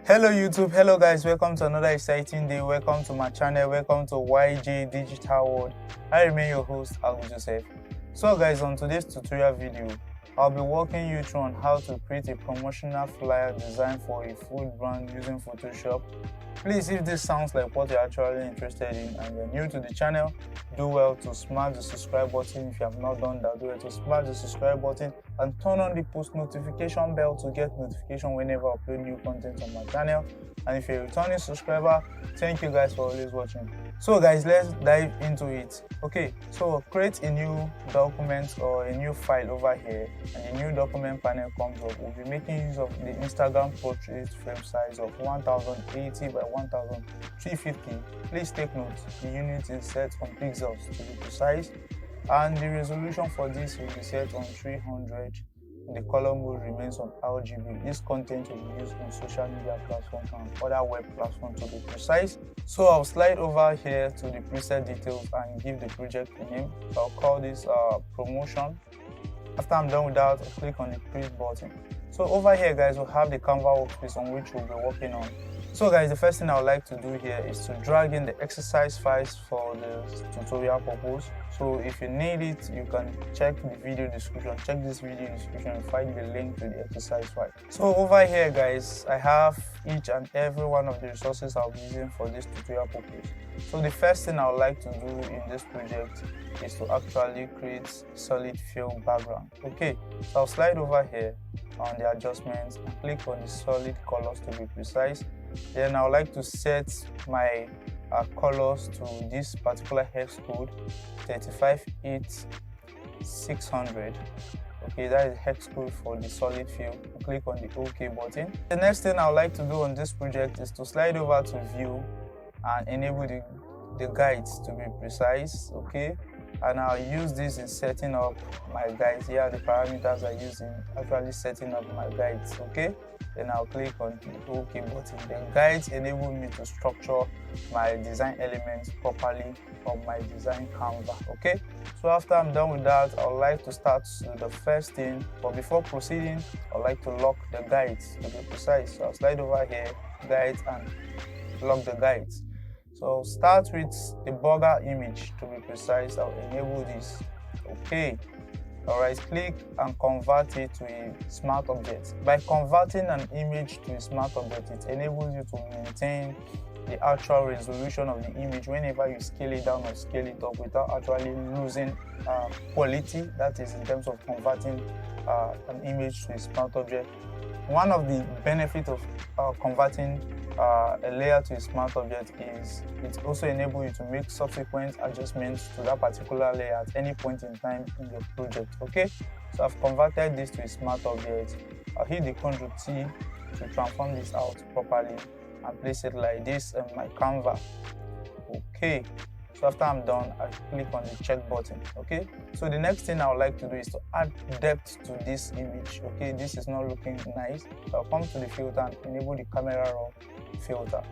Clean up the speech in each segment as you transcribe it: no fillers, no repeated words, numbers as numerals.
Hello YouTube, hello guys, welcome to another exciting day. Welcome to my channel, welcome to YJ Digital World. I remain your host, Alu Joseph. So guys, on today's tutorial video, I'll be walking you through on how to create a promotional flyer designed for a food brand using Photoshop. Please, if this sounds like what you're actually interested in and you're new to the channel, do well to smash the subscribe button. If you have not done that, do well to smash the subscribe button and turn on the post notification bell to get notification whenever I upload new content on my channel. And if you're a returning subscriber, thank you guys for always watching. So guys, let's dive into it. Okay, so create a new document or a new file over here, and the new document panel comes up. We'll be making use of the Instagram portrait frame size of 1080 by 1350. Please take note, the unit is set on pixels to be precise, and the resolution for this will be set on 300. The color mode remains on RGB. This content will be used on social media platforms and other web platforms to be precise. So I'll slide over here to the preset details and give the project a name. So I'll call this promotion. After I'm done with that, I'll click on the print button. So over here guys, we'll have the Canva workspace on which we'll be working on. So guys, the first thing I would like to do here is to drag in the exercise files for the tutorial purpose. So if you need it, you can check the video description. Check this video description and find the link to the exercise file. So over here guys, I have each and every one of the resources I'll be using for this tutorial purpose. So the first thing I would like to do in this project is to actually create solid fill background. Okay, so I'll slide over here on the adjustments and click on the solid colors to be precise. Then I would like to set my colors to this particular hex code 358 Okay, that is hex code for the solid fill. Click on the OK button. The next thing I would like to do on this project is to slide over to view and enable the guides to be precise. Okay, and I'll use this in setting up my guides. Here are the parameters I use in actually setting up my guides. Okay, then I'll click on the OK button. The guides enable me to structure my design elements properly on my design Canva. Okay, so after I'm done with that, I would like to start with the first thing, but before proceeding, I would like to lock the guides to be precise. So I'll slide over here, guides, and lock the guides. So start with the burger image to be precise. I'll enable this. Okay, alright, click and convert it to a smart object. By converting an image to a smart object, it enables you to maintain the actual resolution of the image whenever you scale it down or scale it up without actually losing quality. That is in terms of converting an image to a smart object. One of the benefits of converting a layer to a smart object is it also enables you to make subsequent adjustments to that particular layer at any point in time in your project. Okay, so I've converted this to a smart object. I'll hit the Ctrl T to transform this out properly and place it like this in my Canva. Okay, so after I'm done, I click on the check button. Okay, so the next thing I would like to do is to add depth to this image. Okay, this is not looking nice. So I'll come to the filter and enable the camera raw filter.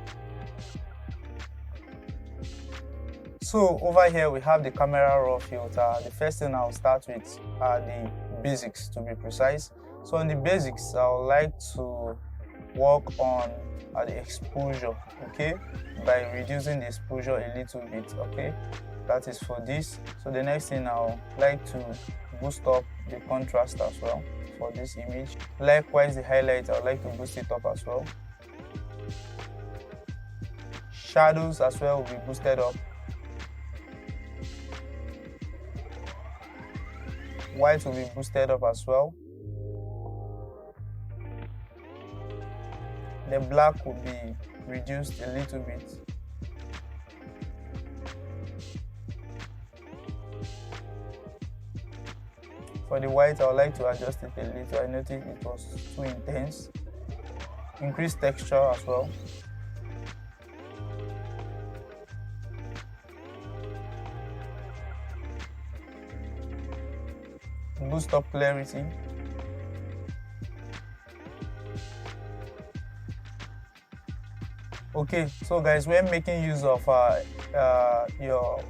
So over here we have the camera raw filter. The first thing I'll start with are the basics to be precise. So on the basics, I would like to work on the exposure, okay, by reducing the exposure a little bit. Okay, that is for this. So the next thing I would like to boost up the contrast as well for this image. Likewise, the highlight, I would like to boost it up as well. Shadows as well will be boosted up. White will be boosted up as well. The black will be reduced a little bit. For the white, I would like to adjust it a little. I noticed it was too intense. Increase texture as well. Boost up clarity. Okay, so guys, when making use of your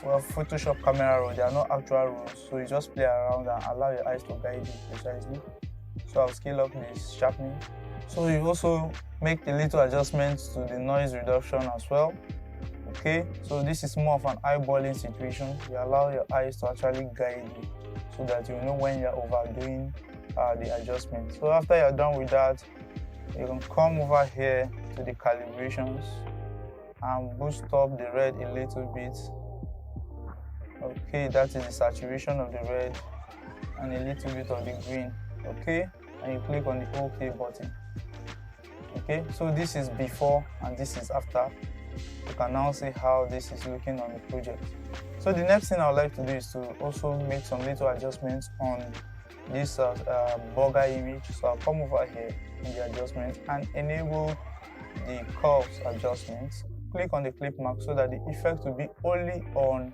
Photoshop camera roll, there are no actual rules, so you just play around and allow your eyes to guide you precisely. So I'll scale up this sharpening So you also make a little adjustments to the noise reduction as well. Okay, so this is more of an eyeballing situation. You allow your eyes to actually guide you so that you know when you're overdoing the adjustment. So after you're done with that, you can come over here to the calibrations and boost up the red a little bit. Okay, that is the saturation of the red and a little bit of the green. Okay, and you click on the OK button. Okay, so this is before and this is after. You can now see how this is looking on the project. So the next thing I would like to do is to also make some little adjustments on this burger image. So I'll come over here in the adjustment and enable the curves adjustments. Click on the clip mark so that the effect will be only on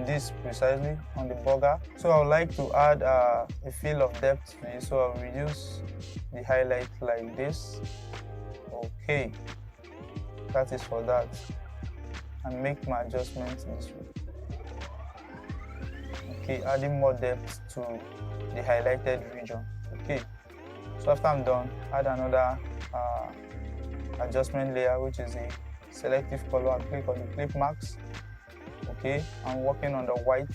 this precisely on the burger. So I would like to add a feel of depth to it. So I'll reduce the highlight like this. Okay, that is for that, and make my adjustments this way. Okay, adding more depth to the highlighted region. Okay, so after I'm done, add another adjustment layer, which is a selective color, and click on the clip marks. Okay, I'm working on the white,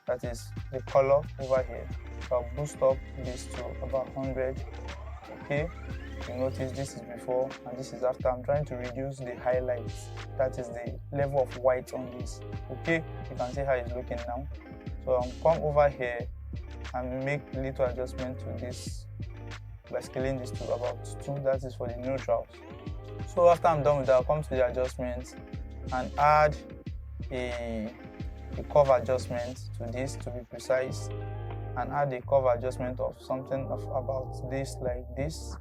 that is the color over here. So I'll boost up this to about 100. Okay, you notice this is before and this is after. I'm trying to reduce the highlights, that is the level of white on this. Okay, you can see how it's looking now. So I'll come over here and make a little adjustment to this by scaling this to about 2. That is for the neutrals. So after I'm done with that, I'll come to the adjustments and add a curve adjustment to this, to be precise, and add a curve adjustment of something of about this, like this.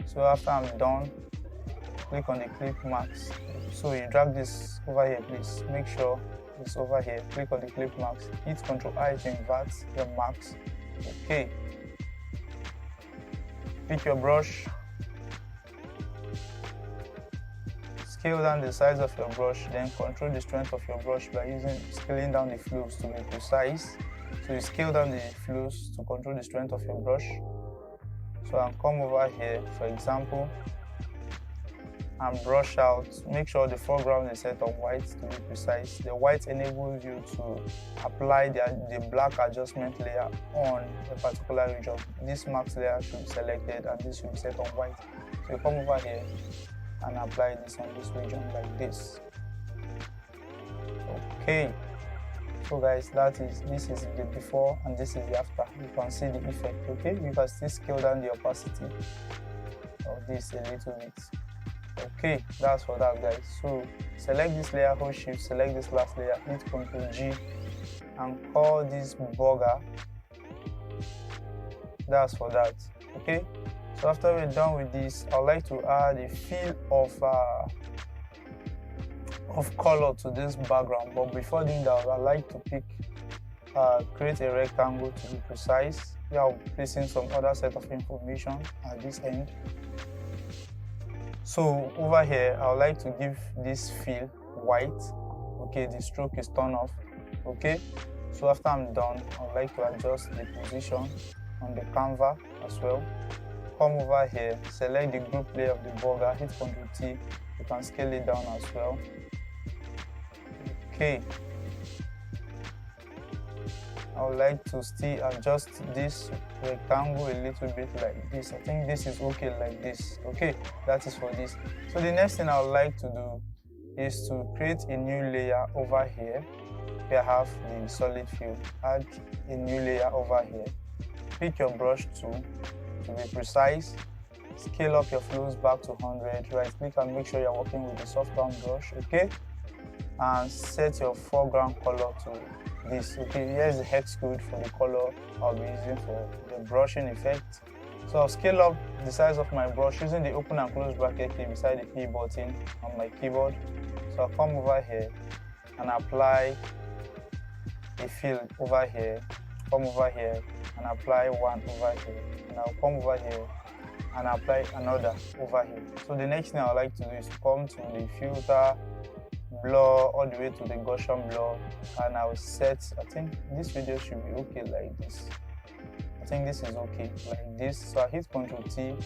So after I'm done, click on the clip marks. So you drag this over here, please make sure it's over here. Click on the clip marks, hit Ctrl+I to invert your marks. Okay, pick your brush, scale down the size of your brush, then control the strength of your brush by scaling down the flows to be precise. So you scale down the flows to control the strength of your brush. So I'll come over here, for example, and brush out. Make sure the foreground is set on white to be precise. The white enables you to apply the black adjustment layer on a particular region. This max layer should be selected and this should be set on white. So you come over here and apply this on this region like this. Okay, so guys, this is the before and this is the after. You can see the effect. Okay, you can still scale down the opacity of this a little bit. Okay, that's for that, guys. So select this layer, hold shift, select this last layer, hit Ctrl+G and call this burger. That's for that. Okay, so after we're done with this, I'd like to add a feel of color to this background. But before doing that, I'd like to create a rectangle to be precise. We are placing some other set of information at this end. So over here, I would like to give this fill white. Okay, the stroke is turned off. Okay, so after I'm done, I would like to adjust the position on the canvas as well. Come over here, select the group layer of the burger, hit Ctrl+T. You can scale it down as well. Okay, I would like to still adjust this rectangle a little bit like this. I think this is okay like this. Okay, that is for this. So the next thing I would like to do is to create a new layer over here. Here I have the solid fill. Add a new layer over here. Pick your brush tool to be precise. Scale up your flows back to 100. Right click and make sure you're working with the soft round brush. Okay, and set your foreground color to this. Okay, here's the hex code for the color I'll be using for the brushing effect. So I'll scale up the size of my brush using the open and close bracket key beside the P button on my keyboard. So I'll come over here and apply a fill over here, come over here and apply one over here, and I'll come over here and apply another over here. So the next thing I would like to do is to come to the filter, blur all the way to the Gaussian blur, and I will set, I think this video should be okay like this. I think this is okay like this. So I hit Ctrl+T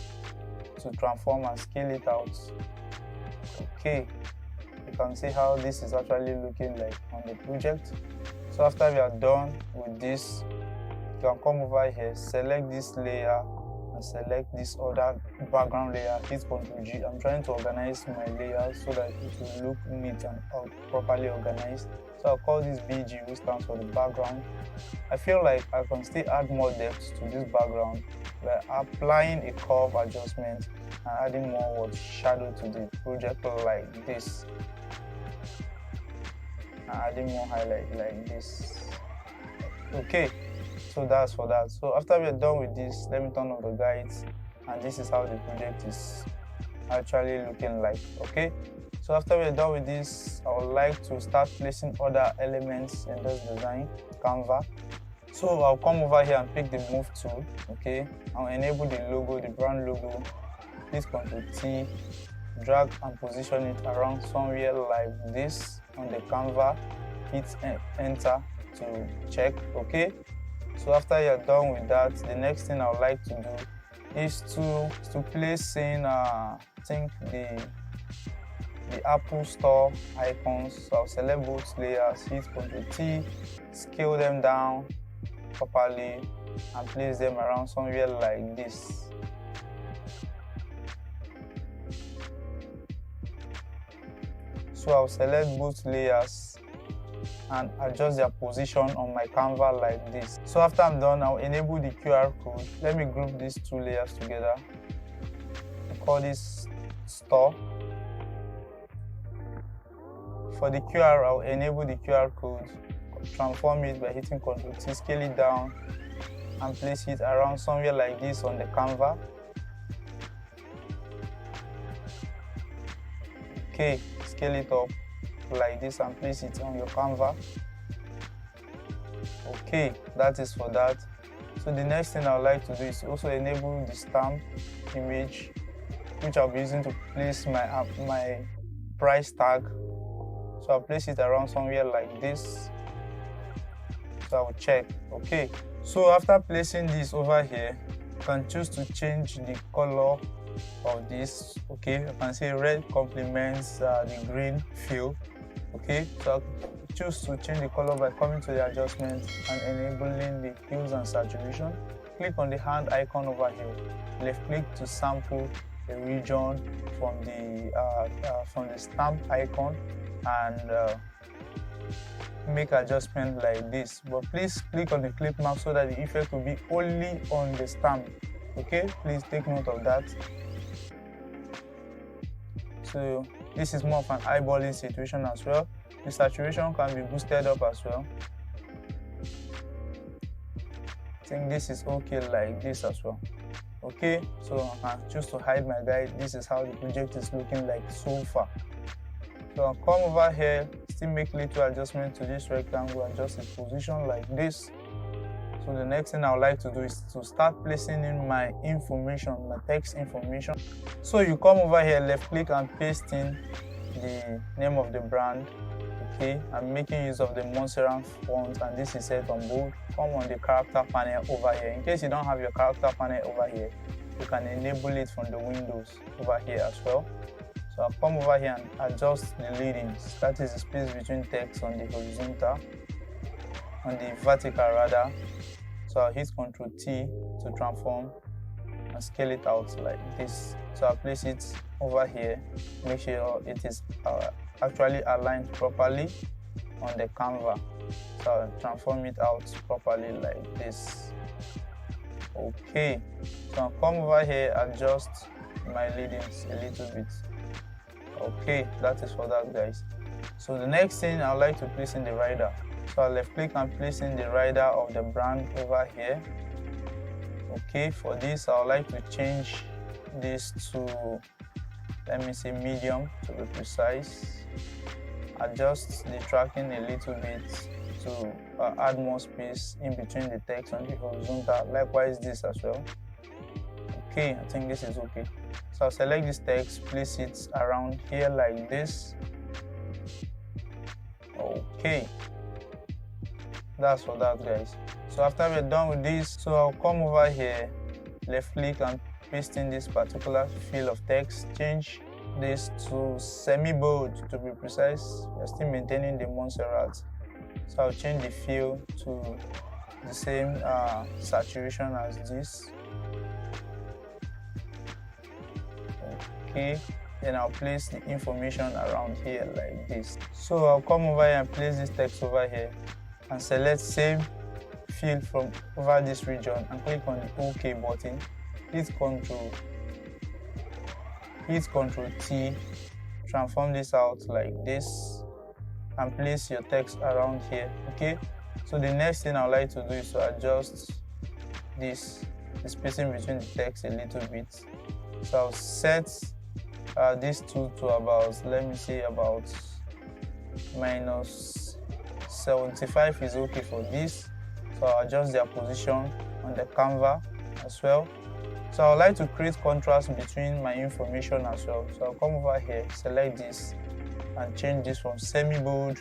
to transform and scale it out. Okay, you can see how this is actually looking like on the project. So after we are done with this, you can come over here, select this layer and select this other background layer, hit Ctrl G. I'm trying to organize my layers so that it will look neat and properly organized. So I'll call this BG, which stands for the background. I feel like I can still add more depth to this background by applying a curve adjustment and adding more shadow to the project like this, and adding more highlight like this. Okay, so that's for that. So after we're done with this, let me turn off the guides, and this is how the project is actually looking like. Okay, so after we're done with this, I would like to start placing other elements in this design Canva. So I'll come over here and pick the move tool. Okay, I'll enable the logo, the brand logo, hit Ctrl T, drag and position it around somewhere like this on the Canva, hit enter to check. Okay, so after you're done with that, the next thing I would like to do is to place in I think the Apple Store icons. So I'll select both layers, hit Ctrl T, scale them down properly and place them around somewhere like this. So I'll select both layers and adjust their position on my Canva like this. So after I'm done, I'll enable the QR code. Let me group these two layers together. I'll call this store. For the QR, I'll enable the QR code, transform it by hitting Ctrl T, scale it down and place it around somewhere like this on the Canva. Okay, scale it up like this and place it on your Canva. Okay, that is for that. So the next thing I would like to do is also enable the stamp image, which I'll be using to place my price tag. So I'll place it around somewhere like this. So I'll check. Okay, so after placing this over here, you can choose to change the color of this. Okay, you can see red complements the green fill. Okay, so I'll choose to change the color by coming to the adjustment and enabling the hues and saturation. Click on the hand icon over here, left click to sample a region from the stamp icon and make adjustment like this. But please click on the clip mark so that the effect will be only on the stamp. Okay, please take note of that. So this is more of an eyeballing situation as well. The saturation can be boosted up as well. I think this is okay like this as well. Okay, so I can choose to hide my guide. This is how the project is looking like so far. So I'll come over here, still make little adjustment to this rectangle, adjust its position like this. So the next thing I would like to do is to start placing in my information, my text information. So you come over here, left click and paste in the name of the brand. Okay, I'm making use of the Montserrat font and this is set on bold. Come on the character panel over here. In case you don't have your character panel over here, you can enable it from the windows over here as well. So I'll come over here and adjust the leadings. That is the space between text on the horizontal, on the vertical rather. So I'll hit Ctrl T to transform and scale it out like this. So I'll place it over here, make sure it is actually aligned properly on the Canva. So I'll transform it out properly like this. Okay, so I'll come over here, adjust my leadings a little bit. Okay, that is for that, guys. So the next thing I'd like to place in the rider. So I'll left click and place in the rider of the brand over here. Okay, for this I would like to change this to, let me say, medium to be precise. Adjust the tracking a little bit to add more space in between the text on the horizontal. Likewise this as well. Okay, I think this is okay. So I'll select this text, place it around here like this. Okay, that's for that, guys. So after we're done with this, so I'll come over here, left click and paste in this particular field of text, change this to semi-bold to be precise. We're still maintaining the Montserrat, so I'll change the fill to the same saturation as this. Okay, then I'll place the information around here like this. So I'll come over here and place this text over here and select same field from over this region and click on the OK button. Hit Ctrl T, transform this out like this and place your text around here. Okay, so the next thing I'd like to do is to adjust the spacing between the text a little bit. So I'll set this to about, let me say, about minus 75 is okay for this. So I'll adjust their position on the canvas as well. So I would like to create contrast between my information as well. So I'll come over here, select this and change this from semi-bold,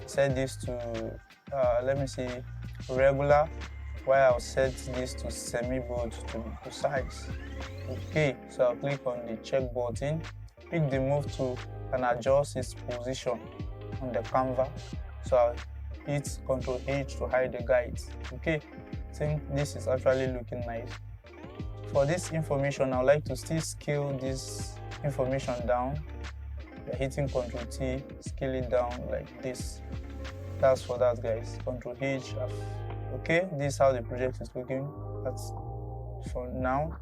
set this to let me see, regular, while I'll set this to semi-bold to be precise. Okay, so I'll click on the check button, pick the move tool and adjust its position on the canvas. So I'll hit Ctrl H to hide the guides. Okay, I think this is actually looking nice. For this information, I would like to still scale this information down by hitting Ctrl T, scale it down like this. That's for that, guys. Ctrl H. Okay, this is how the project is looking for now.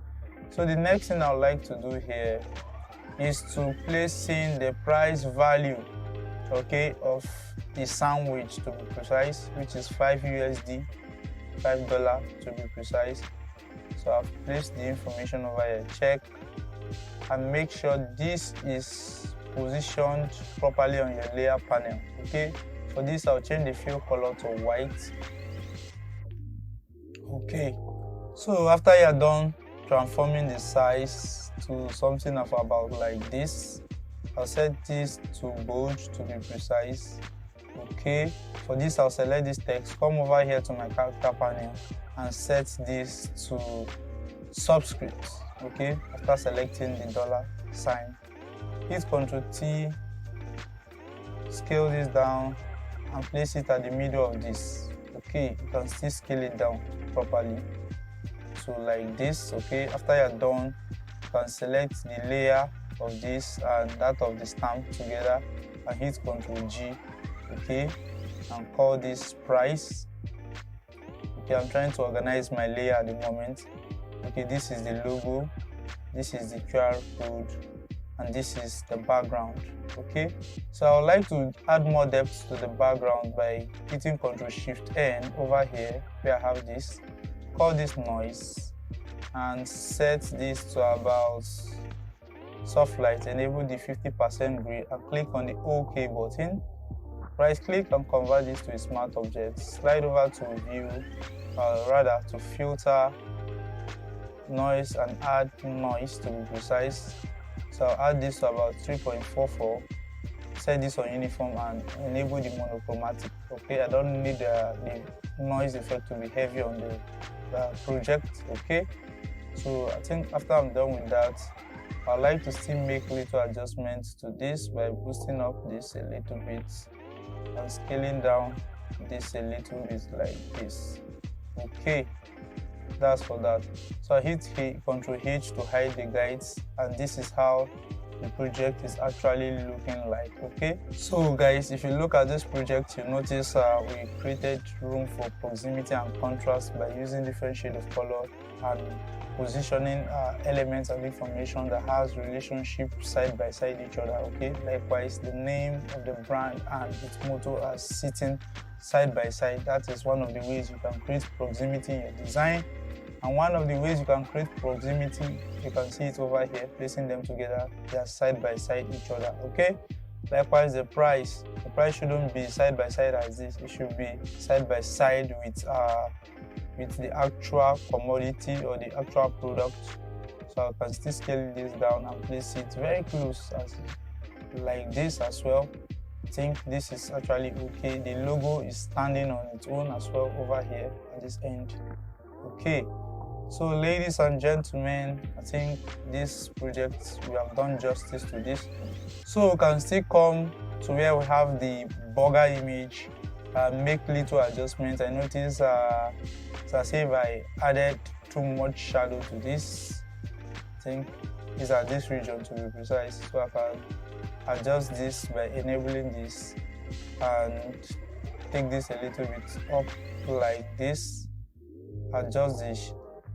So the next thing I would like to do here is to place in the price value, okay, of the sandwich to be precise, which is $5 to be precise. So I've placed the information over here. Check and make sure this is positioned properly on your layer panel. Okay, for this I'll change the fill color to white. Okay, so after you're done transforming the size to something of about like this, I'll set this to bold to be precise. Okay, for this I'll select this text, come over here to my character panel and set this to subscript. Okay, after selecting the $sign, hit Ctrl T, scale this down and place it at the middle of this. Okay, you can still scale it down properly, so like this. Okay, after you're done, you can select the layer of this and that of the stamp together and hit Ctrl G. Okay, and call this price. Okay, I'm trying to organize my layer at the moment. Okay, this is the logo, this is the QR code, and this is the background. Okay, so I would like to add more depth to the background by hitting Ctrl Shift N over here where I have this. Call this noise and set this to about soft light, enable the 50% gray and click on the OK button. Right click and convert this to a smart object. Slide over to view, rather to filter noise and add noise to be precise. So I'll add this to about 3.44. Set this on uniform and enable the monochromatic. Okay, I don't need the noise effect to be heavy on the project. Okay, so I think after I'm done with that, I'd like to still make little adjustments to this by boosting up this a little bit and scaling down this a little bit like this. Okay, that's for that. So I hit Ctrl H to hide the guides, and this is how the project is actually looking like. Okay, so guys, if you look at this project, you notice we created room for proximity and contrast by using different shades of color and positioning elements and information that has relationship side by side each other. Okay, likewise the name of the brand and its motto are sitting side by side. That is one of the ways you can create proximity in your design. And one of the ways you can create proximity, you can see it over here, placing them together. They are side by side each other. Okay, likewise the price shouldn't be side by side as this. It should be side by side with the actual commodity or the actual product. So I can still scale this down and place it very close as like this as well. I think this is actually okay. The logo is standing on its own as well over here at this end. Okay, So ladies and gentlemen, I think this project, we have done justice to this. So we can still come to where we have the burger image, make little adjustments. I notice it's as if I added too much shadow to this. I think it's at this region to be precise. So I can adjust this by enabling this and take this a little bit up like this. Adjust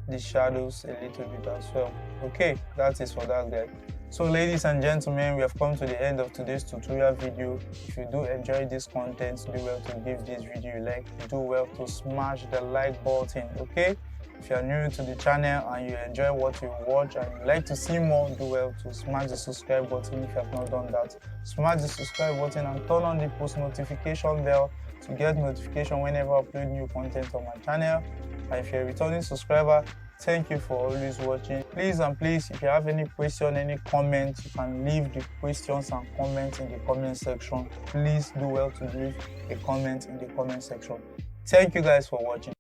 the shadows a little bit as well. Okay, that is for that guy. So ladies and gentlemen, we have come to the end of today's tutorial video. If you do enjoy this content, do well to give this video a like. Do well to smash the like button. Okay, if you are new to the channel and you enjoy what you watch and you like to see more, do well to smash the subscribe button if you have not done that. Smash the subscribe button and turn on the post notification bell to get notification whenever I upload new content on my channel. And if you're a returning subscriber, thank you for always watching. Please, if you have any question, any comment, you can leave the questions and comments in the comment section. Please do well to leave a comment in the comment section. Thank you guys for watching.